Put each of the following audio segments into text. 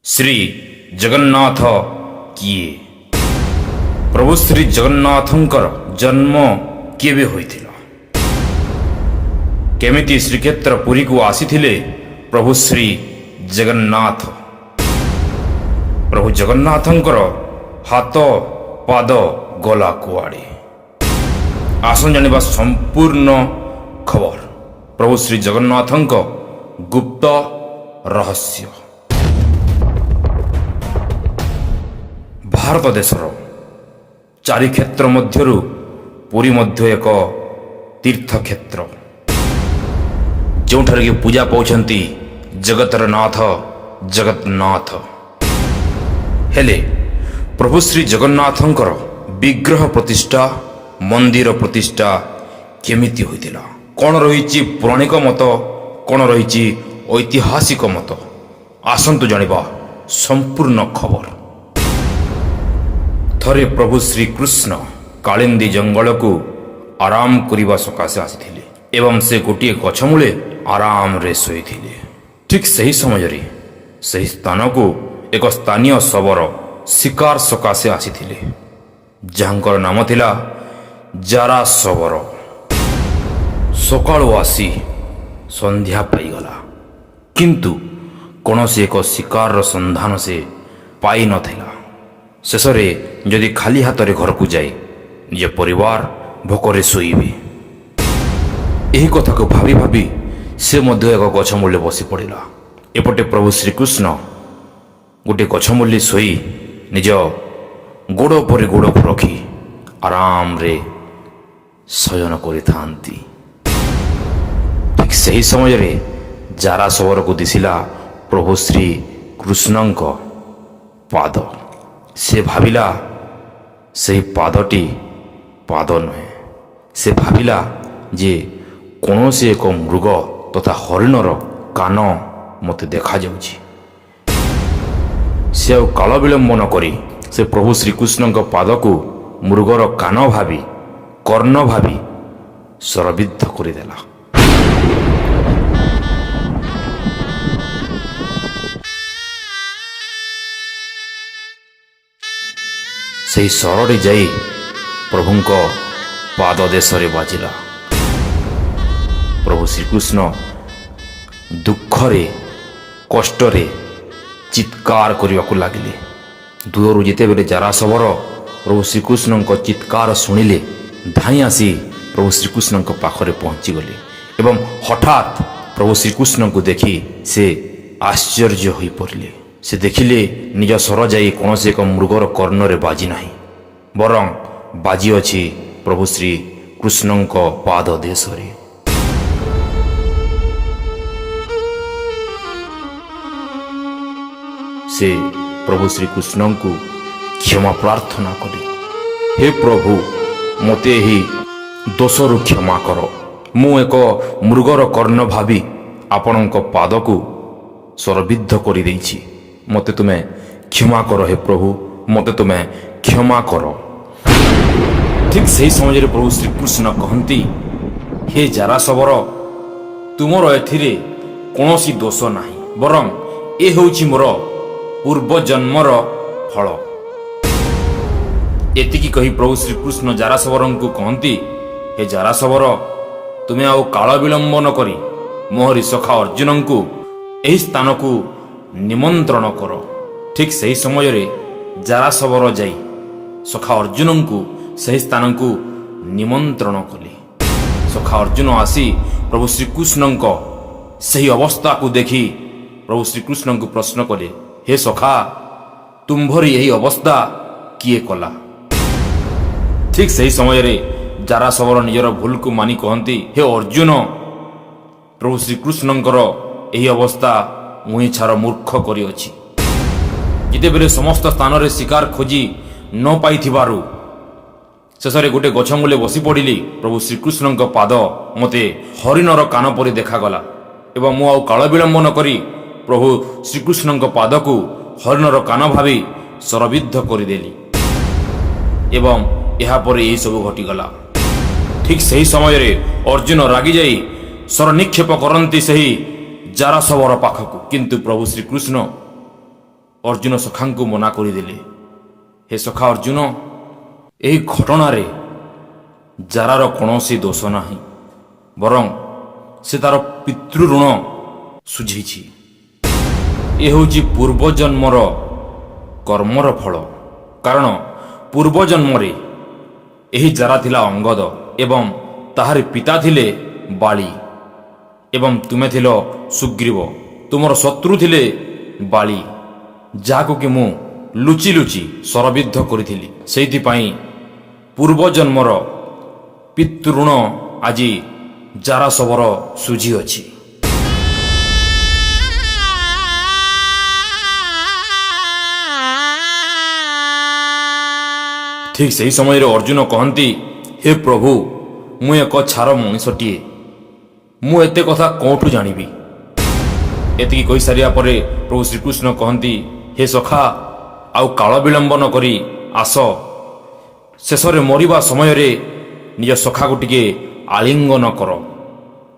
श्री जगन्नाथ किए प्रभु श्री जगन्नाथंकर जन्म केबे होइथिला केमिति श्रीक्षेत्र पुरी को आसीथिले प्रभु श्री जगन्नाथ प्रभु जगन्नाथंकर हाथ पाद गला कुआड़े आसन जानिबा संपूर्ण खबर प्रभु श्री जगन्नाथंक गुप्त रहस्य भारत देशर चारि क्षेत्र मध्यरु पुरी मध्य एक तीर्थ क्षेत्र जोठारे पूजा पाउछंती जगतर नाथ जगन्नाथ हेले प्रभु श्री जगन्नाथंकर विग्रह प्रतिष्ठा मंदिर प्रतिष्ठा केमिति होइतिला कौन रही पौराणिक मत कौन रही ऐतिहासिक मत आसंतु जानिबा संपूर्ण खबर थरे प्रभु श्री कृष्ण कालिंदी जंगल को आराम करिबा सकाशे आसीथिले एवं से गोटे गछ मूले आराम रे शोइथिले ठीक सही समय रे सही स्थान को एक स्थानीय शबर शिकार सकाशे आसीथिले जहांकर नाम थिला जारा शबर सकाळु आसी संध्या पाईगला किंतु कौनसी एक शिकार संधान से पाई नथिला शेष जदि खाली हाथ रे घर को जाए निज परिवार भोकरे शोइबे यही कथा को भाभी भाभी से मध्य एक गछ मूल्य बसी पड़ा एपटे प्रभु श्रीकृष्ण गोटे गछ मूल्य शोई निज गोड़ पर गोड़ को रखी आराम रे शयन करिथांती ठीक सही समय रे जारा शबर को दिसिला प्रभु श्री कृष्णंक पाद से भाविला से पादटी पाद नुहे से भाविला जे कौन से एक मृग तथा हरिणर कान मते देखा जाउछि से काल विलंब न करी से प्रभु श्रीकृष्ण पाद को मृगर कान भावी कर्ण भावी सरबिद्ध करदेला से सररे जाई प्रभुंक पाद देशरे बाजिला प्रभु श्रीकृष्ण दुखरे कष्टरे चित्कार करने लगिले दूर जिते बेले जारा शबर प्रभु श्रीकृष्ण चित्कार शुणिले धाई आसी प्रभु श्रीकृष्ण पाखरे पहुँची गले एवं हठात प्रभु श्रीकृष्ण को देखी से आश्चर्य हो पड़े से देखिले निज सर जाई कौन से एक मृगर कर्णरे बाजी नाही बरं बाजी अछि प्रभु श्री कृष्णंक पाद देशरे से प्रभु श्री कृष्ण को क्षमा प्रार्थना कले हे प्रभु मते ही दोषरु क्षमा कर मु एक मृगर कर्ण भावी आपणक पाद को सरबिद्ध करि देइछि मते तुम्हें क्षमा करो हे प्रभु मते तुम्हें क्षमा करो ठीक सही समय रे प्रभु श्रीकृष्ण कहती हे जारा शबर तुमर एथिरे कौनसी दोष नाही बरं ए होउछि मोर पूर्व जन्मर फल एतिकी कही प्रभु श्रीकृष्ण जारा शबरं को कहती हे जारा शबर तुमे आउ काल विलंब न करी मोहरी सखा अर्जुन को एही स्थान को निमंत्रण कर ठीक सही समय रे जारा शबर जाई सखा अर्जुन को सही स्थान को निमंत्रण कले सखा अर्जुन आसी प्रभु श्रीकृष्ण सही अवस्था को देखी प्रभु श्रीकृष्ण को प्रश्न कले हे सखा तुम्भरी यही अवस्था किए कला ठीक सही समय रे जारा शबर निजर भूल को मानी कहती हे अर्जुन प्रभु श्रीकृष्णंकर यही अवस्था मुई छार मूर्ख करी अछि जिते बेले समस्त स्थान रे शिकार खोजी न पाई थिबारु शेषरे गोटे गछ मूले बसी पड़िली प्रभु श्रीकृष्ण पाद मते हरिणर कान परि देखागला एवं मु आउ काल विलंब न करी प्रभु श्रीकृष्ण पाद को हरिणर कान भावी सरबिद्ध करदेली एवं यहा पर यही सब घटीगला ठीक सही समय रे अर्जुन रागी जाई सर निक्षेप करती सही जारा शबर पाखक किंतु प्रभु श्रीकृष्ण ଅର୍ଜୁନ ସଖାଙ୍କୁ ମନା କରିଦେଲେ। ହେ ସଖା ଅର୍ଜୁନ, ଏହି ଘଟଣାରେ ଜାରାର କୌଣସି ଦୋଷ ନାହିଁ, ବରଂ ସେ ତାର ପିତୃଋଣ ସୁଝିଛି। ଏ ହେଉଛି ପୂର୍ବଜନ୍ମର କର୍ମର ଫଳ। କାରଣ ପୂର୍ବଜନ୍ମରେ ଏହି ଜାରା ଥିଲା ଅଙ୍ଗଦ ଏବଂ ତାହାର ପିତା ଥିଲେ ବାଳି, ଏବଂ ତୁମେ ଥିଲ ସୁଗ୍ରୀବ। ତୁମର ଶତ୍ରୁ ଥିଲେ ବାଳି, ଯାହାକୁ କି ମୁଁ ଲୁଚି ଲୁଚି ଶରବିଦ୍ଧ କରିଥିଲି। ସେଇଥିପାଇଁ ପୂର୍ବଜନ୍ମର ପିତୃଋଣ ଆଜି ଜାରାଶବର ସୁଝିଅଛି। ଠିକ୍ ସେହି ସମୟରେ ଅର୍ଜୁନ କହନ୍ତି, ହେ ପ୍ରଭୁ, ମୁଁ ଏକ ଛାର ମଣିଷଟିଏ, ମୁଁ ଏତେ କଥା କେଉଁଠୁ ଜାଣିବି? ଏତିକି କହିସାରିବା ପରେ ପ୍ରଭୁ ଶ୍ରୀକୃଷ୍ଣ କହନ୍ତି, ହେ ସଖା, ଆଉ କାଳ ବିଳମ୍ବ ନ କରି ଆସ। ଶେଷରେ ମରିବା ସମୟରେ ନିଜ ସଖାକୁ ଟିକେ ଆଲିଙ୍ଗନ କର।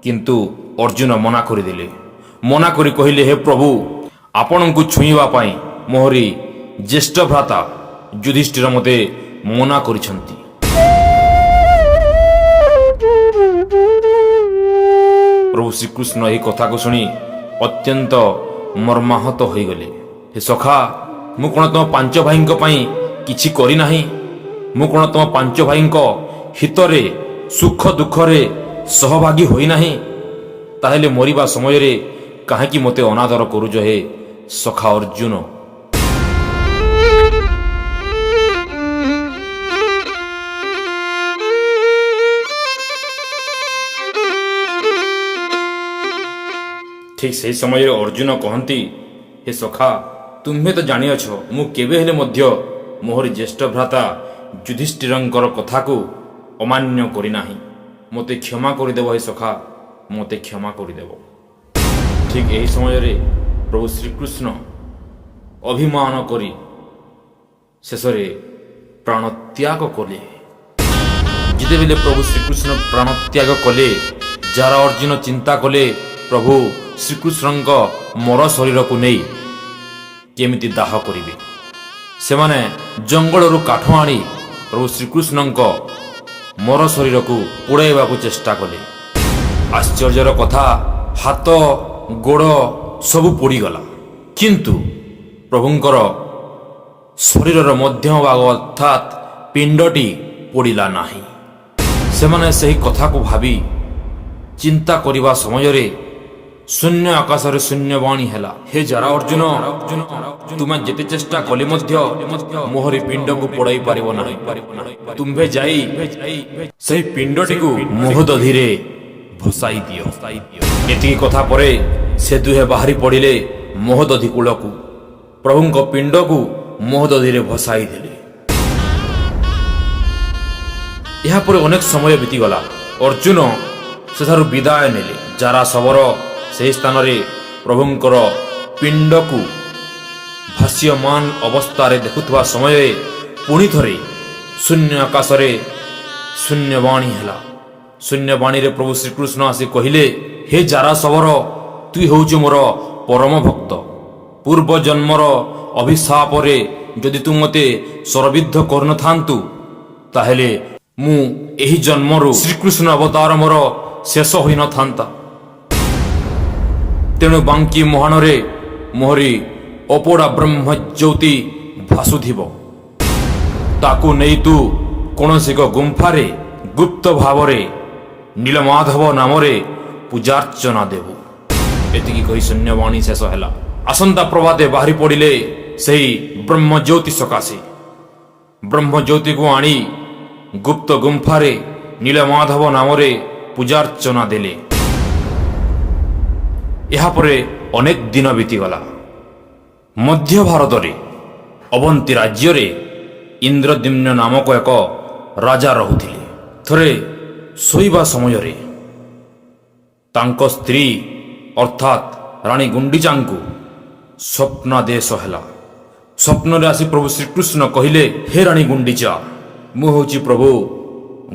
କିନ୍ତୁ ଅର୍ଜୁନ ମନା କରିଦେଲେ। ମନା କରି କହିଲେ, ହେ ପ୍ରଭୁ, ଆପଣଙ୍କୁ ଛୁଇଁବା ପାଇଁ ମୋହରି ଜ୍ୟେଷ୍ଠ ଭ୍ରାତା ଯୁଧିଷ୍ଠିର ମୋତେ ମନା କରିଛନ୍ତି। ପ୍ରଭୁ ଶ୍ରୀକୃଷ୍ଣ ଏହି କଥାକୁ ଶୁଣି ଅତ୍ୟନ୍ତ ମର୍ମାହତ ହୋଇଗଲେ। ହେ ସଖା, ମୁଁ କ'ଣ ତୁମ ପାଞ୍ଚ ଭାଇଙ୍କ ପାଇଁ କିଛି କରିନାହିଁ? ମୁଁ କ'ଣ ତୁମ ପାଞ୍ଚ ଭାଇଙ୍କ ହିତରେ ସୁଖ ଦୁଃଖରେ ସହଭାଗୀ ହୋଇନାହିଁ? ତାହେଲେ ମରିବା ସମୟରେ କାହିଁକି ମୋତେ ଅନାଦର କରୁଛ ହେ ସଖା ଅର୍ଜୁନ? ଠିକ୍ ସେହି ସମୟରେ ଅର୍ଜୁନ କହନ୍ତି, ହେ ସଖା, ତୁମେ ତ ଜାଣିଅଛ ମୁଁ କେବେ ହେଲେ ମଧ୍ୟ ମୋହରି ଜ୍ୟେଷ୍ଠ ଭ୍ରାତା ଯୁଧିଷ୍ଠିରଙ୍କର କଥାକୁ ଅମାନ୍ୟ କରିନାହିଁ। ମୋତେ କ୍ଷମା କରିଦେବ ହେ ସଖା, ମୋତେ କ୍ଷମା କରିଦେବ। ଠିକ୍ ଏହି ସମୟରେ ପ୍ରଭୁ ଶ୍ରୀକୃଷ୍ଣ ଅଭିମାନ କରି ଶେଷରେ ପ୍ରାଣତ୍ୟାଗ କଲେ। ଯେତେବେଳେ ପ୍ରଭୁ ଶ୍ରୀକୃଷ୍ଣ ପ୍ରାଣତ୍ୟାଗ କଲେ, ଯାରା ଅର୍ଜୁନ ଚିନ୍ତା କଲେ ପ୍ରଭୁ ଶ୍ରୀକୃଷ୍ଣଙ୍କ ମର ଶରୀରକୁ ନେଇ କେମିତି ଦାହ କରିବେ। ସେମାନେ ଜଙ୍ଗଲରୁ କାଠ ଆଣି ପ୍ରଭୁ ଶ୍ରୀକୃଷ୍ଣଙ୍କ ମର ଶରୀରକୁ ପୋଡ଼ାଇବାକୁ ଚେଷ୍ଟା କଲେ। ଆଶ୍ଚର୍ଯ୍ୟର କଥା, ହାତ ଗୋଡ଼ ସବୁ ପୋଡ଼ିଗଲା, କିନ୍ତୁ ପ୍ରଭୁଙ୍କର ଶରୀରର ମଧ୍ୟଭାଗ ଅର୍ଥାତ୍ ପିଣ୍ଡଟି ପୋଡ଼ିଲା ନାହିଁ। ସେମାନେ ସେହି କଥାକୁ ଭାବି ଚିନ୍ତା କରିବା ସମୟରେ ଶୂନ୍ୟ ଆକାଶରେ ଶୂନ୍ୟବାଣୀ ହେଲା, ହେ ଜାରା ଅର୍ଜୁନ, ତୁମେ ଯେତେ ଚେଷ୍ଟା କଲେ ମଧ୍ୟ ମୋହରି ପିଣ୍ଡକୁ ପୋଡ଼ାଇ ପାରିବ ନାହିଁ। ତୁମ୍ଭେ ଯାଇ ସେହି ପିଣ୍ଡଟିକୁ ମୋହଦଧିରେ ଭସାଇ ଦିଅ। ଏତିକି କଥା ପରେ ସେ ଦୁହେଁ ବାହାରି ପଡ଼ିଲେ ମୋହଦଧି କୂଳକୁ। ପ୍ରଭୁଙ୍କ ପିଣ୍ଡକୁ ମୋହଦଧିରେ ଭସାଇ ଦେଲେ। ଏହାପରେ ଅନେକ ସମୟ ବିତିଗଲା। ଅର୍ଜୁନ ସେଠାରୁ ବିଦାୟ ନେଲେ। ଜାରା ଶବର ସେହି ସ୍ଥାନରେ ପ୍ରଭୁଙ୍କର ପିଣ୍ଡକୁ ଭାଷ୍ୟମାନ ଅବସ୍ଥାରେ ଦେଖୁଥିବା ସମୟରେ ପୁଣି ଥରେ ଶୂନ୍ୟ ଆକାଶରେ ଶୂନ୍ୟବାଣୀ ହେଲା। ଶୂନ୍ୟବାଣୀରେ ପ୍ରଭୁ ଶ୍ରୀକୃଷ୍ଣ ଆସି କହିଲେ, ହେ ଜାରା ଶବର, ତୁ ହେଉଛୁ ମୋର ପରମ ଭକ୍ତ। ପୂର୍ବ ଜନ୍ମର ଅଭିଶାପରେ ଯଦି ତୁ ମୋତେ ଶରବିଦ୍ଧ କରିନଥାନ୍ତୁ, ତାହେଲେ ମୁଁ ଏହି ଜନ୍ମରୁ ଶ୍ରୀକୃଷ୍ଣ ଅବତାର ମୋର ଶେଷ ହୋଇନଥାନ୍ତା। ତେଣୁ ବାଙ୍କି ମୁହାଣରେ ମୋହରି ଅପୋଡ଼ା ବ୍ରହ୍ମଜ୍ୟୋତି ଭାସୁଥିବ। ତାକୁ ନେଇ ତୁ କୌଣସି ଏକ ଗୁମ୍ଫାରେ ଗୁପ୍ତ ଭାବରେ ନୀଳମାଧବ ନାମରେ ପୂଜାର୍ଚ୍ଚନା ଦେବୁ। ଏତିକି କହି ଶୂନ୍ୟବାଣୀ ଶେଷ ହେଲା। ଆସନ୍ତା ପ୍ରଭାତେ ବାହାରି ପଡ଼ିଲେ ସେହି ବ୍ରହ୍ମଜ୍ୟୋତି ସକାଶେ। ବ୍ରହ୍ମଜ୍ୟୋତିକୁ ଆଣି ଗୁପ୍ତ ଗୁମ୍ଫାରେ ନୀଳମାଧବ ନାମରେ ପୂଜାର୍ଚ୍ଚନା ଦେଲେ। ଏହାପରେ ଅନେକ ଦିନ ବିତିଗଲା। ମଧ୍ୟ ଭାରତରେ ଅବନ୍ତୀ ରାଜ୍ୟରେ ଇନ୍ଦ୍ରଦ୍ୟୁମ୍ନ ନାମକ ଏକ ରାଜା ରହୁଥିଲେ। ଥରେ ଶୋଇବା ସମୟରେ ତାଙ୍କ ସ୍ତ୍ରୀ ଅର୍ଥାତ୍ ରାଣୀ ଗୁଣ୍ଡିଚାଙ୍କୁ ସ୍ୱପ୍ନାଦେଶ ହେଲା। ସ୍ୱପ୍ନରେ ଆସି ପ୍ରଭୁ ଶ୍ରୀକୃଷ୍ଣ କହିଲେ, ହେ ରାଣୀ ଗୁଣ୍ଡିଚା, ମୁଁ ହେଉଛି ପ୍ରଭୁ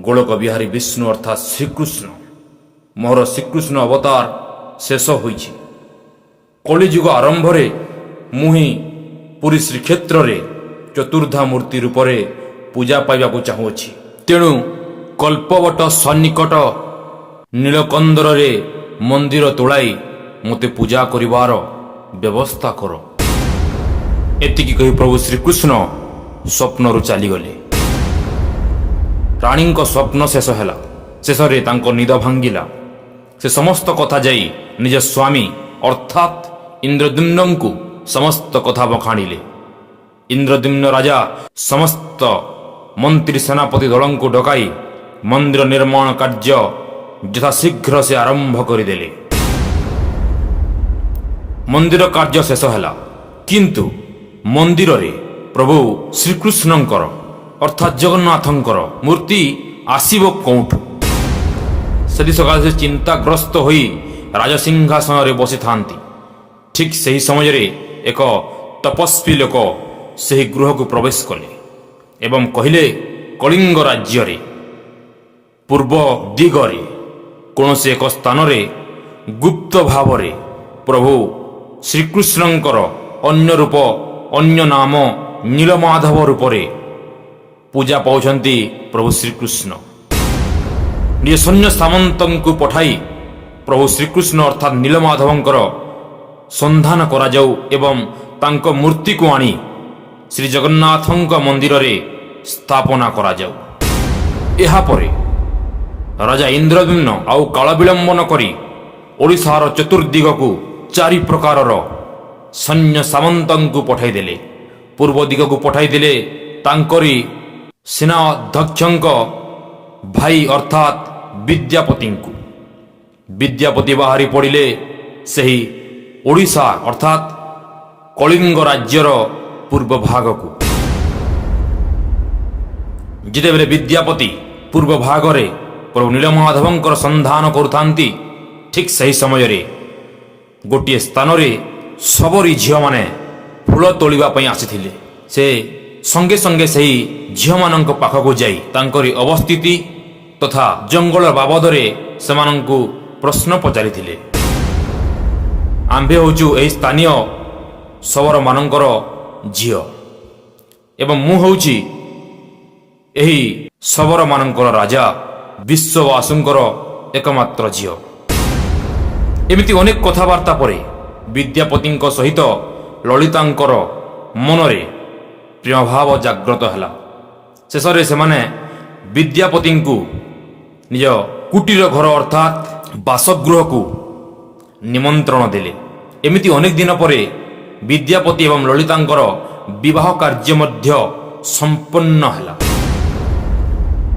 ଗୋଳକ ବିହାରୀ ବିଷ୍ଣୁ ଅର୍ଥାତ୍ ଶ୍ରୀକୃଷ୍ଣ। ମୋର ଶ୍ରୀକୃଷ୍ଣ ଅବତାର ଶେଷ ହୋଇଛି। କଳିଯୁଗ ଆରମ୍ଭରେ ମୁଁ ହିଁ ପୁରୀ ଶ୍ରୀକ୍ଷେତ୍ରରେ ଚତୁର୍ଦ୍ଧା ମୂର୍ତ୍ତି ରୂପରେ ପୂଜା ପାଇବାକୁ ଚାହୁଁଅଛି। ତେଣୁ କଳ୍ପବଟ ସନ୍ନିକଟ ନୀଳକନ୍ଦରରେ ମନ୍ଦିର ତୋଳାଇ ମୋତେ ପୂଜା କରିବାର ବ୍ୟବସ୍ଥା କର। ଏତିକି କହି ପ୍ରଭୁ ଶ୍ରୀକୃଷ୍ଣ ସ୍ୱପ୍ନରୁ ଚାଲିଗଲେ। ରାଣୀଙ୍କ ସ୍ୱପ୍ନ ଶେଷ ହେଲା। ଶେଷରେ ତାଙ୍କ ନିଦ ଭାଙ୍ଗିଲା। ସେ ସମସ୍ତ କଥା ଯାଇ ନିଜ ସ୍ୱାମୀ ଅର୍ଥାତ୍ ଇନ୍ଦ୍ରଦ୍ୟୁମ୍ନଙ୍କୁ ସମସ୍ତ କଥା ବଖାଣିଲେ। ଇନ୍ଦ୍ରଦ୍ୟୁମ୍ନ ରାଜା ସମସ୍ତ ମନ୍ତ୍ରୀ ସେନାପତି ଦଳଙ୍କୁ ଡକାଇ ମନ୍ଦିର ନିର୍ମାଣ କାର୍ଯ୍ୟ ଯଥାଶୀଘ୍ର ସେ ଆରମ୍ଭ କରିଦେଲେ। ମନ୍ଦିର କାର୍ଯ୍ୟ ଶେଷ ହେଲା, କିନ୍ତୁ ମନ୍ଦିରରେ ପ୍ରଭୁ ଶ୍ରୀକୃଷ୍ଣଙ୍କର ଅର୍ଥାତ୍ ଜଗନ୍ନାଥଙ୍କର ମୂର୍ତ୍ତି ଆସିବ କେଉଁଠୁ? ସେଥି ସକାଶେ ସେ ଚିନ୍ତାଗ୍ରସ୍ତ ହୋଇ ରାଜସିଂହାସନରେ ବସିଥାନ୍ତି। ଠିକ୍ ସେହି ସମୟରେ ଏକ ତପସ୍ୱୀ ଲୋକ ସେହି ଗୃହକୁ ପ୍ରବେଶ କଲେ ଏବଂ କହିଲେ, କଳିଙ୍ଗ ରାଜ୍ୟରେ ପୂର୍ବ ଦିଗରେ କୌଣସି ଏକ ସ୍ଥାନରେ ଗୁପ୍ତ ଭାବରେ ପ୍ରଭୁ ଶ୍ରୀକୃଷ୍ଣଙ୍କର ଅନ୍ୟ ରୂପ ଅନ୍ୟ ନାମ ନୀଳମାଧବ ରୂପରେ ପୂଜା ପାଉଛନ୍ତି ପ୍ରଭୁ ଶ୍ରୀକୃଷ୍ଣ। ନିଜ ସୈନ୍ୟ ସାମନ୍ତଙ୍କୁ ପଠାଇ ପ୍ରଭୁ ଶ୍ରୀକୃଷ୍ଣ ଅର୍ଥାତ୍ ନୀଳମାଧବଙ୍କର ସନ୍ଧାନ କରାଯାଉ ଏବଂ ତାଙ୍କ ମୂର୍ତ୍ତିକୁ ଆଣି ଶ୍ରୀ ଜଗନ୍ନାଥଙ୍କ ମନ୍ଦିରରେ ସ୍ଥାପନା କରାଯାଉ। ଏହାପରେ ରାଜା ଇନ୍ଦ୍ରଦ୍ୟୁମ୍ନ ଆଉ କାଳ ବିଳମ୍ବନ କରି ଓଡ଼ିଶାର ଚତୁର୍ଦିଗକୁ 4 ପ୍ରକାରର ସୈନ୍ୟ ସାମନ୍ତଙ୍କୁ ପଠାଇଦେଲେ। ପୂର୍ବ ଦିଗକୁ ପଠାଇଦେଲେ ତାଙ୍କରି ସେନାଧ୍ୟକ୍ଷଙ୍କ ଭାଇ ଅର୍ଥାତ୍ ବିଦ୍ୟାପତିଙ୍କୁ। ବିଦ୍ୟାପତି ବାହାରି ପଡ଼ିଲେ ସେହି ଓଡ଼ିଶା ଅର୍ଥାତ୍ କଳିଙ୍ଗ ରାଜ୍ୟର ପୂର୍ବ ଭାଗକୁ। ଯେତେବେଳେ ବିଦ୍ୟାପତି ପୂର୍ବ ଭାଗରେ ପ୍ରଭୁ ନୀଳମାଧବଙ୍କର ସନ୍ଧାନ କରୁଥାନ୍ତି, ଠିକ୍ ସେହି ସମୟରେ ଗୋଟିଏ ସ୍ଥାନରେ ସବରୀ ଝିଅମାନେ ଫୁଲ ତୋଳିବା ପାଇଁ ଆସିଥିଲେ। ସେ ସଙ୍ଗେ ସଙ୍ଗେ ସେହି ଝିଅମାନଙ୍କ ପାଖକୁ ଯାଇ ତାଙ୍କରି ଅବସ୍ଥିତି ତଥା ଜଙ୍ଗଲ ବାବଦରେ ସେମାନଙ୍କୁ ପ୍ରଶ୍ନ ପଚାରିଥିଲେ। ଆମ୍ଭେ ହେଉଛୁ ଏହି ସ୍ଥାନୀୟ ଶବରମାନଙ୍କର ଝିଅ ଏବଂ ମୁଁ ହେଉଛି ଏହି ଶବରମାନଙ୍କର ରାଜା ବିଶ୍ୱବାସୁଙ୍କର ଏକମାତ୍ର ଝିଅ। ଏମିତି ଅନେକ କଥାବାର୍ତ୍ତା ପରେ ବିଦ୍ୟାପତିଙ୍କ ସହିତ ଲଳିତାଙ୍କର ମନରେ ପ୍ରେମଭାବ ଜାଗ୍ରତ ହେଲା। ଶେଷରେ ସେମାନେ ବିଦ୍ୟାପତିଙ୍କୁ ନିଜ କୁଟୀର ଘର ଅର୍ଥାତ୍ ବାସଗୃହକୁ ନିମନ୍ତ୍ରଣ ଦେଲେ। ଏମିତି ଅନେକ ଦିନ ପରେ ବିଦ୍ୟାପତି ଏବଂ ଲଳିତାଙ୍କର ବିବାହ କାର୍ଯ୍ୟ ମଧ୍ୟ ସମ୍ପନ୍ନ ହେଲା।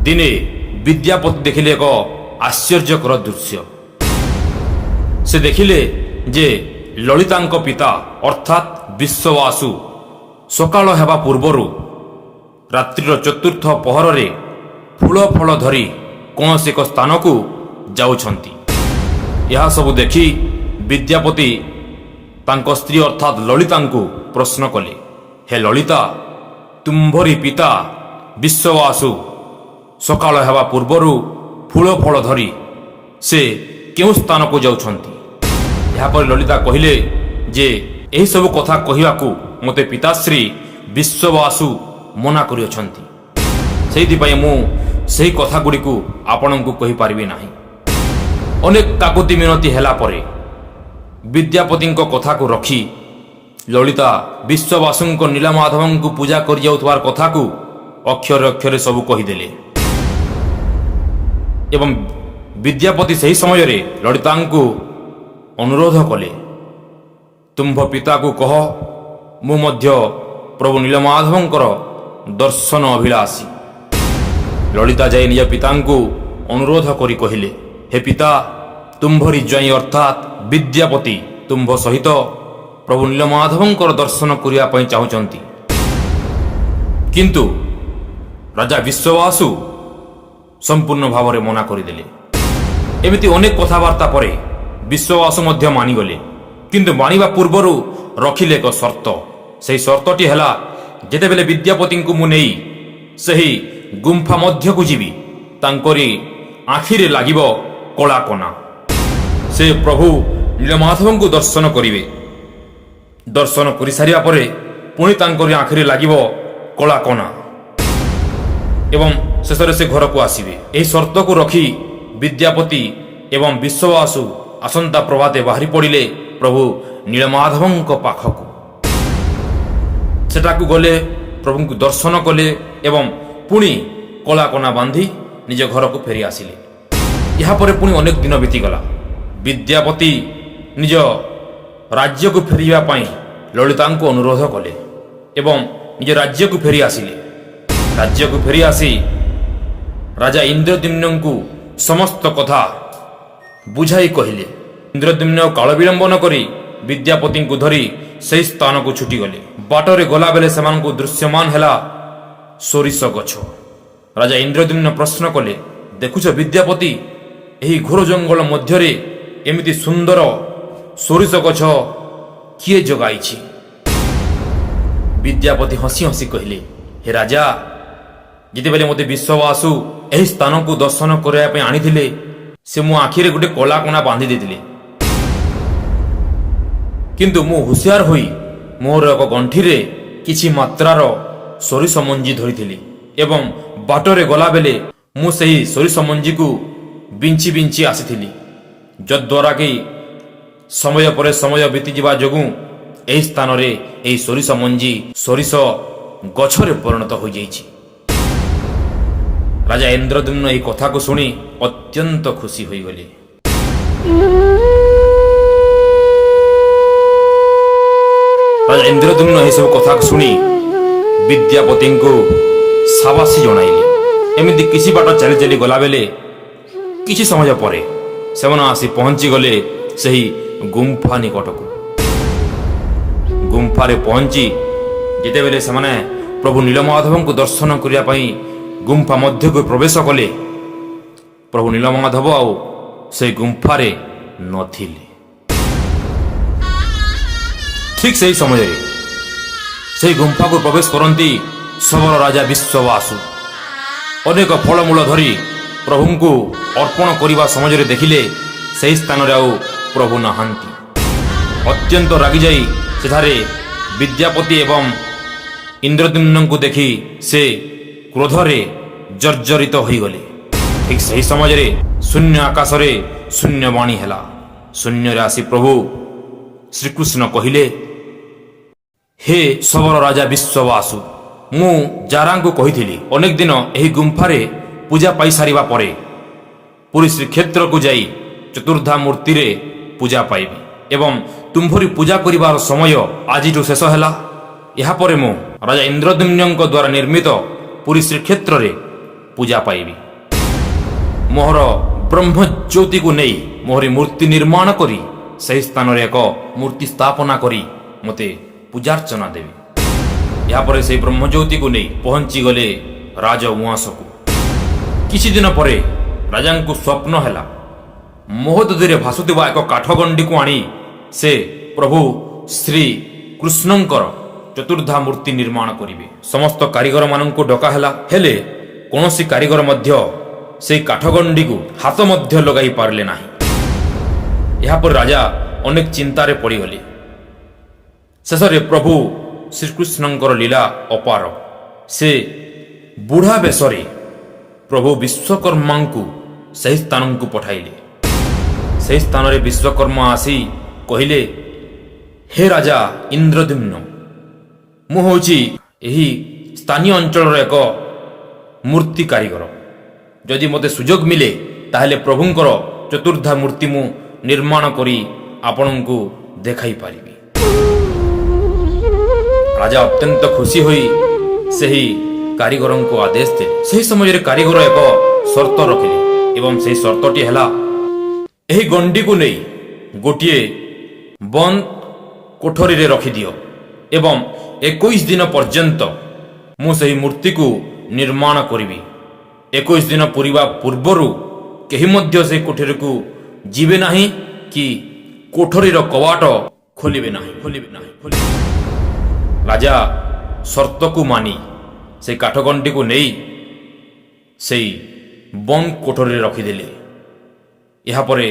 ଦିନେ ବିଦ୍ୟାପତି ଦେଖିଲେ ଏକ ଆଶ୍ଚର୍ଯ୍ୟକର ଦୃଶ୍ୟ। ସେ ଦେଖିଲେ ଯେ ଲଳିତାଙ୍କ ପିତା ଅର୍ଥାତ୍ ବିଶ୍ୱବାସୁ ସକାଳ ହେବା ପୂର୍ବରୁ ରାତ୍ରିର ଚତୁର୍ଥ ପହରରେ ଫୁଳ ଫଳ ଧରି କୌଣସି ଏକ ସ୍ଥାନକୁ ଯାଉଛନ୍ତି। ଏହା ସବୁ ଦେଖି ବିଦ୍ୟାପତି ତାଙ୍କ ସ୍ତ୍ରୀ ଅର୍ଥାତ୍ ଲଳିତାଙ୍କୁ ପ୍ରଶ୍ନ କଲେ, ହେ ଲଳିତା, ତୁମ୍ଭରି ପିତା ବିଶ୍ୱବାସୁ ସକାଳ ହେବା ପୂର୍ବରୁ ଫୁଳ ଫଳ ଧରି ସେ କେଉଁ ସ୍ଥାନକୁ ଯାଉଛନ୍ତି? ଏହାପରେ ଲଳିତା କହିଲେ ଯେ ଏହିସବୁ କଥା କହିବାକୁ ମୋତେ ପିତାଶ୍ରୀ ବିଶ୍ୱବାସୁ ମନା କରିଅଛନ୍ତି। ସେଇଥିପାଇଁ ମୁଁ ସେହି କଥାଗୁଡ଼ିକୁ ଆପଣଙ୍କୁ କହିପାରିବି ନାହିଁ। ଅନେକ କାକୁତି ମିନତି ହେଲା ପରେ ବିଦ୍ୟାପତିଙ୍କ କଥାକୁ ରଖି ଲଳିତା ବିଶ୍ୱବାସୁଙ୍କ ନୀଳମାଧବଙ୍କୁ ପୂଜା କରିଯାଉଥିବାର କଥାକୁ ଅକ୍ଷରେ ଅକ୍ଷରେ ସବୁ କହିଦେଲେ ଏବଂ ବିଦ୍ୟାପତି ସେହି ସମୟରେ ଲଳିତାଙ୍କୁ ଅନୁରୋଧ କଲେ, ତୁମ୍ଭ ପିତାକୁ କହ ମୁଁ ମଧ୍ୟ ପ୍ରଭୁ ନୀଳମାଧବଙ୍କର ଦର୍ଶନ ଅଭିଳାଷୀ। ଲଳିତା ଯାଇ ନିଜ ପିତାଙ୍କୁ ଅନୁରୋଧ କରି କହିଲେ, ହେ ପିତା, ତୁମ୍ଭରି ଜ୍ୱାଇଁ ଅର୍ଥାତ୍ ବିଦ୍ୟାପତି ତୁମ୍ଭ ସହିତ ପ୍ରଭୁ ନୀଳମାଧବଙ୍କର ଦର୍ଶନ କରିବା ପାଇଁ ଚାହୁଁଛନ୍ତି। କିନ୍ତୁ ରାଜା ବିଶ୍ୱବାସୁ ସମ୍ପୂର୍ଣ୍ଣ ଭାବରେ ମନା କରିଦେଲେ। ଏମିତି ଅନେକ କଥାବାର୍ତ୍ତା ପରେ ବିଶ୍ୱବାସୁ ମଧ୍ୟ ମାନିଗଲେ, କିନ୍ତୁ ମାନିବା ପୂର୍ବରୁ ରଖିଲେ ଏକ ସର୍ତ୍ତ। ସେହି ସର୍ତ୍ତଟି ହେଲା, ଯେତେବେଳେ ବିଦ୍ୟାପତିଙ୍କୁ ମୁଁ ନେଇ ସେହି ଗୁମ୍ଫା ମଧ୍ୟକୁ ଯିବି, ତାଙ୍କରି ଆଖିରେ ଲାଗିବ କଳା କନା। ସେ ପ୍ରଭୁ ନୀଳମାଧବଙ୍କୁ ଦର୍ଶନ କରିବେ। ଦର୍ଶନ କରିସାରିବା ପରେ ପୁଣି ତାଙ୍କରି ଆଖିରେ ଲାଗିବ କଳା କନା ଏବଂ ଶେଷରେ ସେ ଘରକୁ ଆସିବେ। ଏହି ସର୍ତ୍ତକୁ ରଖି ବିଦ୍ୟାପତି ଏବଂ ବିଶ୍ୱବାସୁ ଆସନ୍ତା ପ୍ରଭାତେ ବାହାରି ପଡ଼ିଲେ ପ୍ରଭୁ ନୀଳମାଧବଙ୍କ ପାଖକୁ। ସେଠାକୁ ଗଲେ, ପ୍ରଭୁଙ୍କୁ ଦର୍ଶନ କଲେ ଏବଂ ପୁଣି କଳା କନା ବାନ୍ଧି ନିଜ ଘରକୁ ଫେରି ଆସିଲେ। ଏହାପରେ ପୁଣି ଅନେକ ଦିନ ବିତିଗଲା। ବିଦ୍ୟାପତି ନିଜ ରାଜ୍ୟକୁ ଫେରିବା ପାଇଁ ଲଳିତାଙ୍କୁ ଅନୁରୋଧ କଲେ ଏବଂ ନିଜ ରାଜ୍ୟକୁ ଫେରି ଆସିଲେ। ରାଜ୍ୟକୁ ଫେରି ଆସି ରାଜା ଇନ୍ଦ୍ରଦ୍ୟୁମ୍ନଙ୍କୁ ସମସ୍ତ କଥା ବୁଝାଇ କହିଲେ। ଇନ୍ଦ୍ରଦ୍ୟୁମ୍ନ କାଳ ବିଳମ୍ବ ନ କରି ବିଦ୍ୟାପତିଙ୍କୁ ଧରି ସେହି ସ୍ଥାନକୁ ଛୁଟିଗଲେ। ବାଟରେ ଗଲାବେଳେ ସେମାନଙ୍କୁ ଦୃଶ୍ୟମାନ ହେଲା ସୋରିଷ ଗଛ। ରାଜା ଇନ୍ଦ୍ରଦ୍ୟୁମ୍ନ ପ୍ରଶ୍ନ କଲେ, ଦେଖୁଛ ବିଦ୍ୟାପତି, ଏହି ଘୋର ଜଙ୍ଗଲ ମଧ୍ୟରେ ଏମିତି ସୁନ୍ଦର ସୋରିଷ ଗଛ କିଏ ଜଗାଇଛି? ବିଦ୍ୟାପତି ହସି ହସି କହିଲେ, ହେ ରାଜା, ଯେତେବେଳେ ମୋତେ ବିଶ୍ୱବାସୁ ଏହି ସ୍ଥାନକୁ ଦର୍ଶନ କରିବା ପାଇଁ ଆଣିଥିଲେ, ସେ ମୋ ଆଖିରେ ଗୋଟେ କଳା କନା ବାନ୍ଧି ଦେଇଥିଲେ। କିନ୍ତୁ ମୁଁ ହୁସିଆର ହୋଇ ମୋର ଏକ ଗଣ୍ଠିରେ କିଛି ମାତ୍ରାର ସୋରିଷ ମଞ୍ଜି ଧରିଥିଲି ଏବଂ ବାଟରେ ଗଲାବେଳେ ମୁଁ ସେହି ସୋରିଷ ମଞ୍ଜିକୁ ବିଞ୍ଚି ବିଞ୍ଚି ଆସିଥିଲି, ଯଦ୍ୱାରା କି ସମୟ ପରେ ସମୟ ବିତିଯିବା ଯୋଗୁଁ ଏହି ସ୍ଥାନରେ ଏହି ସୋରିଷ ମଞ୍ଜି ସୋରିଷ ଗଛରେ ପରିଣତ ହୋଇଯାଇଛି। ରାଜା ଇନ୍ଦ୍ରଦ୍ୟୁମ୍ନ ଏହି କଥାକୁ ଶୁଣି ଅତ୍ୟନ୍ତ ଖୁସି ହୋଇଗଲେ। ରାଜା ଇନ୍ଦ୍ରଦ୍ୟୁମ୍ନ ଏହିସବୁ କଥାକୁ ଶୁଣି ବିଦ୍ୟାପତିଙ୍କୁ ସାବାସୀ ଜଣାଇଲେ। ଏମିତି କିଛି ବାଟ ଚାଲି ଚାଲି ଗଲାବେଳେ କିଛି ସମୟ ପରେ ସେମାନେ ଆସି ପହଞ୍ଚିଗଲେ ସେହି ଗୁମ୍ଫା ନିକଟକୁ। ଗୁମ୍ଫାରେ ପହଞ୍ଚି ଯେତେବେଳେ ସେମାନେ ପ୍ରଭୁ ନୀଳମାଧବଙ୍କୁ ଦର୍ଶନ କରିବା ପାଇଁ ଗୁମ୍ଫା ମଧ୍ୟକୁ ପ୍ରବେଶ କଲେ, ପ୍ରଭୁ ନୀଳମାଧବ ଆଉ ସେହି ଗୁମ୍ଫାରେ ନଥିଲେ। ଠିକ୍ ସେହି ସମୟରେ ସେହି ଗୁମ୍ଫାକୁ ପ୍ରବେଶ କରନ୍ତି ଶବର ରାଜା ବିଶ୍ୱବାସୁ। ଅନେକ ଫଳମୂଳ ଧରି ପ୍ରଭୁଙ୍କୁ ଅର୍ପଣ କରିବା ସମୟରେ ଦେଖିଲେ ସେହି ସ୍ଥାନରେ ଆଉ ପ୍ରଭୁ ନାହାନ୍ତି। ଅତ୍ୟନ୍ତ ରାଗିଯାଇ ସେଠାରେ ବିଦ୍ୟାପତି ଏବଂ ଇନ୍ଦ୍ରଦ୍ୟୁମ୍ନଙ୍କୁ ଦେଖି ସେ କ୍ରୋଧରେ ଜର୍ଜରିତ ହୋଇଗଲେ। ଠିକ୍ ସେହି ସମୟରେ ଶୂନ୍ୟ ଆକାଶରେ ଶୂନ୍ୟବାଣୀ ହେଲା। ଶୂନ୍ୟରେ ଆସି ପ୍ରଭୁ ଶ୍ରୀକୃଷ୍ଣ କହିଲେ, ହେ ଶବର ରାଜା ବିଶ୍ୱବାସୁ, ମୁଁ ଜାରାଙ୍କୁ କହିଥିଲି ଅନେକ ଦିନ ଏହି ଗୁମ୍ଫାରେ ପୂଜା ପାଇସାରିବା ପରେ ପୁରୀ ଶ୍ରୀକ୍ଷେତ୍ରକୁ ଯାଇ ଚତୁର୍ଦ୍ଧା ମୂର୍ତ୍ତିରେ ପୂଜା ପାଇବି ଏବଂ ତୁମ୍ଭରି ପୂଜା କରିବାର ସମୟ ଆଜିଠୁ ଶେଷ ହେଲା। ଏହାପରେ ମୁଁ ରାଜା ଇନ୍ଦ୍ରଦ୍ୟୁମ୍ନଙ୍କ ଦ୍ୱାରା ନିର୍ମିତ ପୁରୀ ଶ୍ରୀକ୍ଷେତ୍ରରେ ପୂଜା ପାଇବି। ମୋହର ବ୍ରହ୍ମଜ୍ୟୋତିକୁ ନେଇ ମୋହରି ମୂର୍ତ୍ତି ନିର୍ମାଣ କରି ସେହି ସ୍ଥାନରେ ଏକ ମୂର୍ତ୍ତି ସ୍ଥାପନା କରି ମୋତେ ପୂଜାର୍ଚ୍ଚନା ଦେବି। ଏହାପରେ ସେହି ବ୍ରହ୍ମଜ୍ୟୋତିକୁ ନେଇ ପହଞ୍ଚିଗଲେ ରାଜ ଉଆସକୁ। କିଛି ଦିନ ପରେ ରାଜାଙ୍କୁ ସ୍ୱପ୍ନ ହେଲା, ମହୋଦଧିରେ ଭାସୁଥିବା ଏକ କାଠଗଣ୍ଡିକୁ ଆଣି ସେ ପ୍ରଭୁ ଶ୍ରୀ କୃଷ୍ଣଙ୍କର ଚତୁର୍ଦ୍ଧା ମୂର୍ତ୍ତି ନିର୍ମାଣ କରିବେ। ସମସ୍ତ କାରିଗରମାନଙ୍କୁ ଡକା ହେଲା, ହେଲେ କୌଣସି କାରିଗର ମଧ୍ୟ ସେହି କାଠଗଣ୍ଡିକୁ ହାତ ମଧ୍ୟ ଲଗାଇ ପାରିଲେ ନାହିଁ। ଏହାପରେ ରାଜା ଅନେକ ଚିନ୍ତାରେ ପଡ଼ିଗଲେ। ଶେଷରେ ପ୍ରଭୁ ଶ୍ରୀକୃଷ୍ଣଙ୍କର ଲୀଳା ଅପାର। ସେ ବୁଢ଼ା ବେଶରେ ପ୍ରଭୁ ବିଶ୍ୱକର୍ମାଙ୍କୁ ସେହି ସ୍ଥାନକୁ ପଠାଇଲେ। ସେହି ସ୍ଥାନରେ ବିଶ୍ୱକର୍ମା ଆସି କହିଲେ, ହେ ରାଜା ଇନ୍ଦ୍ରଦ୍ୟୁମ୍ନ, ମୁଁ ହେଉଛି ଏହି ସ୍ଥାନୀୟ ଅଞ୍ଚଳର ଏକ ମୂର୍ତ୍ତି କାରିଗର। ଯଦି ମୋତେ ସୁଯୋଗ ମିଳେ ତାହେଲେ ପ୍ରଭୁଙ୍କର ଚତୁର୍ଦ୍ଧା ମୂର୍ତ୍ତି ମୁଁ ନିର୍ମାଣ କରି ଆପଣଙ୍କୁ ଦେଖାଇ ପାରିବି। ରାଜା ଅତ୍ୟନ୍ତ ଖୁସି ହୋଇ ସେହି କାରିଗରଙ୍କୁ ଆଦେଶ ଦେଲେ। ସେହି ସମୟରେ କାରିଗର ଏକ ସର୍ତ୍ତ ରଖିଲେ ଏବଂ ସେହି ସର୍ତ୍ତଟି ହେଲା, ଏହି ଗଣ୍ଡିକୁ ନେଇ ଗୋଟିଏ ବନ୍ଦ କୋଠରୀରେ ରଖିଦିଅ ଏବଂ 21 ଦିନ ପର୍ଯ୍ୟନ୍ତ ମୁଁ ସେହି ମୂର୍ତ୍ତିକୁ ନିର୍ମାଣ କରିବି। 21 ଦିନ ପୂରିବା ପୂର୍ବରୁ କେହି ମଧ୍ୟ ସେହି କୋଠରୀକୁ ଯିବେ ନାହିଁ କି କୋଠରୀର କବାଟ ଖୋଲିବେ ନାହିଁ। ରାଜା ସର୍ତ୍ତକୁ ମାନି ସେହି କାଠଗଣ୍ଡିକୁ ନେଇ ସେହି ବନ୍ଦ କୋଠରୀରେ ରଖିଦେଲେ। ଏହାପରେ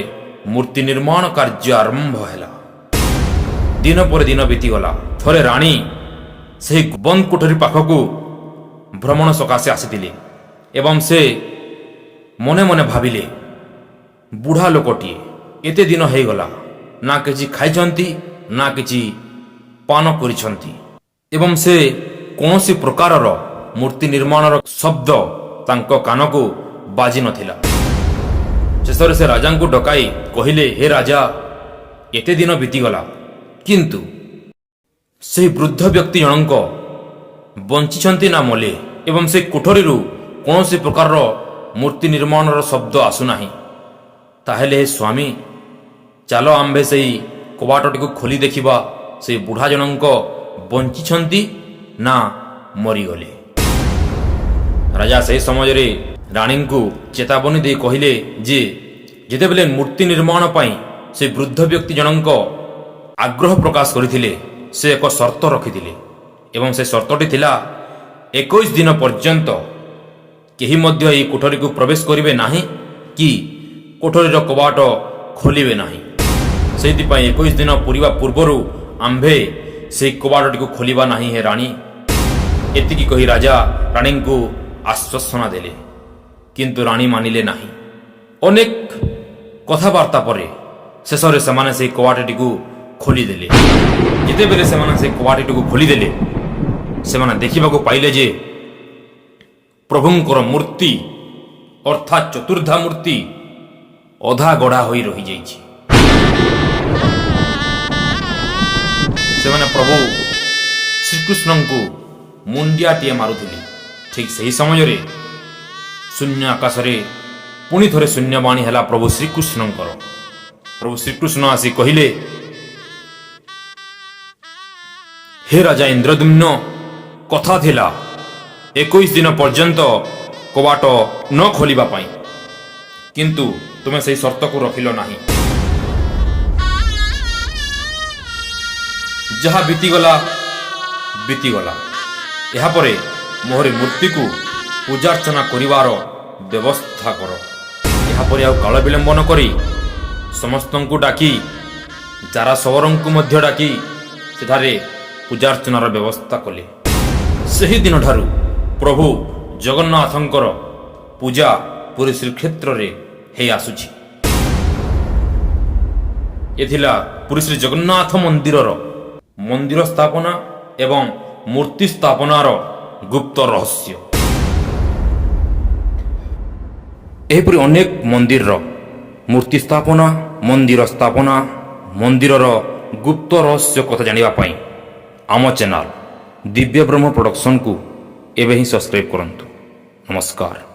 ମୂର୍ତ୍ତି ନିର୍ମାଣ କାର୍ଯ୍ୟ ଆରମ୍ଭ ହେଲା। ଦିନ ପରେ ଦିନ ବିତିଗଲା। ଥରେ ରାଣୀ ସେହି ବନ୍ଦ କୋଠରୀ ପାଖକୁ ଭ୍ରମଣ ସକାଶେ ଆସିଥିଲେ ଏବଂ ସେ ମନେ ମନେ ଭାବିଲେ, ବୁଢ଼ା ଲୋକଟିଏ, ଏତେ ଦିନ ହେଇଗଲା, ନା କିଛି ଖାଇଛନ୍ତି ନା କିଛି ପାନ କରିଛନ୍ତି ଏବଂ ସେ କୌଣସି ପ୍ରକାରର ମୂର୍ତ୍ତି ନିର୍ମାଣର ଶବ୍ଦ ତାଙ୍କ କାନକୁ ବାଜି ନଥିଲା। ଶେଷରେ ସେ ରାଜାଙ୍କୁ ଡକାଇ କହିଲେ, ହେ ରାଜା, ଏତେ ଦିନ ବିତିଗଲା, କିନ୍ତୁ ସେହି ବୃଦ୍ଧ ବ୍ୟକ୍ତି ଜଣଙ୍କ ବଞ୍ଚିଛନ୍ତି ନା ମଲେ ଏବଂ ସେ କୋଠରୀରୁ କୌଣସି ପ୍ରକାରର ମୂର୍ତ୍ତି ନିର୍ମାଣର ଶବ୍ଦ ଆସୁନାହିଁ। ତାହେଲେ ହେ ସ୍ୱାମୀ, ଚାଲ ଆମ୍ଭେ ସେହି କବାଟଟିକୁ ଖୋଲି ଦେଖିବା, ସେହି ବୁଢ଼ା ଜଣଙ୍କ ବଞ୍ଚିଛନ୍ତି ନା ମରିଗଲେ। ରାଜା ସେହି ସମୟରେ ରାଣୀଙ୍କୁ ଚେତାବନୀ ଦେଇ କହିଲେ ଯେ ଯେତେବେଳେ ମୂର୍ତ୍ତି ନିର୍ମାଣ ପାଇଁ ସେ ବୃଦ୍ଧ ବ୍ୟକ୍ତି ଜଣଙ୍କ ଆଗ୍ରହ ପ୍ରକାଶ କରିଥିଲେ, ସେ ଏକ ସର୍ତ୍ତ ରଖିଥିଲେ ଏବଂ ସେ ସର୍ତ୍ତଟି ଥିଲା 21 ଦିନ ପର୍ଯ୍ୟନ୍ତ କେହି ମଧ୍ୟ ଏହି କୋଠରୀକୁ ପ୍ରବେଶ କରିବେ ନାହିଁ କି କୋଠରୀର କବାଟ ଖୋଲିବେ ନାହିଁ। ସେଇଥିପାଇଁ 21 ଦିନ ପୂରିବା ପୂର୍ବରୁ ଆମ୍ଭେ ସେହି କବାଟଟିକୁ ଖୋଲିବା ନାହିଁ ହେ ରାଣୀ। ଏତିକି କହି ରାଜା ରାଣୀଙ୍କୁ ଆଶ୍ୱାସନା ଦେଲେ, କିନ୍ତୁ ରାଣୀ ମାନିଲେ ନାହିଁ। ଅନେକ କଥାବାର୍ତ୍ତା ପରେ ଶେଷରେ ସେମାନେ ସେହି କବାଟଟିକୁ ଖୋଲିଦେଲେ। ଯେତେବେଳେ ସେମାନେ ସେହି କବାଟଟିକୁ ଖୋଲିଦେଲେ, ସେମାନେ ଦେଖିବାକୁ ପାଇଲେ ଯେ ପ୍ରଭୁଙ୍କର ମୂର୍ତ୍ତି ଅର୍ଥାତ୍ ଚତୁର୍ଦ୍ଧା ମୂର୍ତ୍ତି ଅଧା ଗଢ଼ା ହୋଇ ରହିଯାଇଛି। ସେମାନେ ପ୍ରଭୁ ଶ୍ରୀକୃଷ୍ଣଙ୍କୁ ମୁଣ୍ଡିଆଟିଏ ମାରୁଥିଲେ। ଠିକ୍ ସେହି ସମୟରେ ଶୂନ୍ୟ ଆକାଶରେ ପୁଣି ଥରେ ଶୂନ୍ୟବାଣୀ ହେଲା ପ୍ରଭୁ ଶ୍ରୀକୃଷ୍ଣଙ୍କର। ପ୍ରଭୁ ଶ୍ରୀକୃଷ୍ଣ ଆସି କହିଲେ, ହେ ରାଜା ଇନ୍ଦ୍ରଦ୍ୟୁମ୍ନ, କଥା ଥିଲା 21 ଦିନ ପର୍ଯ୍ୟନ୍ତ କବାଟ ନ ଖୋଲିବା ପାଇଁ, କିନ୍ତୁ ତୁମେ ସେହି ସର୍ତ୍ତକୁ ରଖିଲ ନାହିଁ। ଯାହା ବିତିଗଲା ବିତିଗଲା। ଏହାପରେ ମୋହରି ମୂର୍ତ୍ତିକୁ ପୂଜାର୍ଚ୍ଚନା କରିବାର ବ୍ୟବସ୍ଥା କର। ଏହାପରେ ଆଉ କାଳ ବିଳମ୍ବ ନ କରି ସମସ୍ତଙ୍କୁ ଡାକି ଜାରାଶବରଙ୍କୁ ମଧ୍ୟ ଡାକି ସେଠାରେ ପୂଜାର୍ଚ୍ଚନାର ବ୍ୟବସ୍ଥା କଲେ। ସେହିଦିନଠାରୁ ପ୍ରଭୁ ଜଗନ୍ନାଥଙ୍କର ପୂଜା ପୁରୀ ଶ୍ରୀକ୍ଷେତ୍ରରେ ହେଇ ଆସୁଛି। ଏ ଥିଲା ପୁରୀ ଶ୍ରୀ ଜଗନ୍ନାଥ ମନ୍ଦିର ସ୍ଥାପନା ଏବଂ ମୂର୍ତ୍ତି ସ୍ଥାପନାର ଗୁପ୍ତ ରହସ୍ୟ। ଏହିପରି ଅନେକ ମନ୍ଦିରର ମୂର୍ତ୍ତି ସ୍ଥାପନା, ମନ୍ଦିର ସ୍ଥାପନା, ମନ୍ଦିରର ଗୁପ୍ତ ରହସ୍ୟ କଥା ଜାଣିବା ପାଇଁ ଆମ ଚ୍ୟାନେଲ ଦିବ୍ୟ ବ୍ରହ୍ମ ପ୍ରଡକ୍ସନକୁ ଏବେ ହିଁ ସବସ୍କ୍ରାଇବ୍ କରନ୍ତୁ। ନମସ୍କାର।